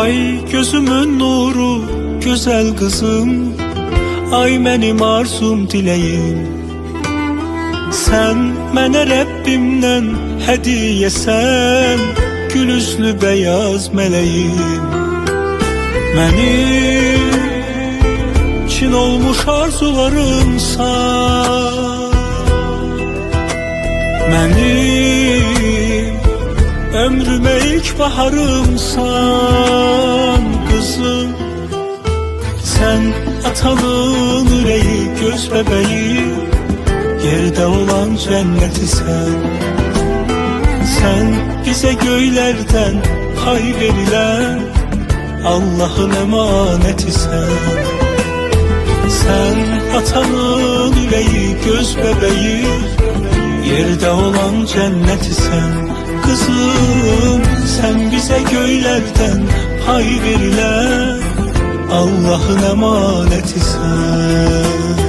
Ay gözümün nuru, güzel kızım, ay benim arzum dileyim. Sen mənə Rəbbimdən hədiyəsən, gül üzlü beyaz meleğim. Mənim çin olmuş arzularımsan, mənim ömrüme ilk baharımsan kızım. Sen atanın yüreği, göz bebeği, yerde olan cenneti sen. Sen bize göylerden pay verilen Allah'ın emaneti sen. Sen atanın yüreği, göz bebeği, yerde olan cenneti sen. Kızım sen bize göylerden pay verilen Allah'ın emaneti sen.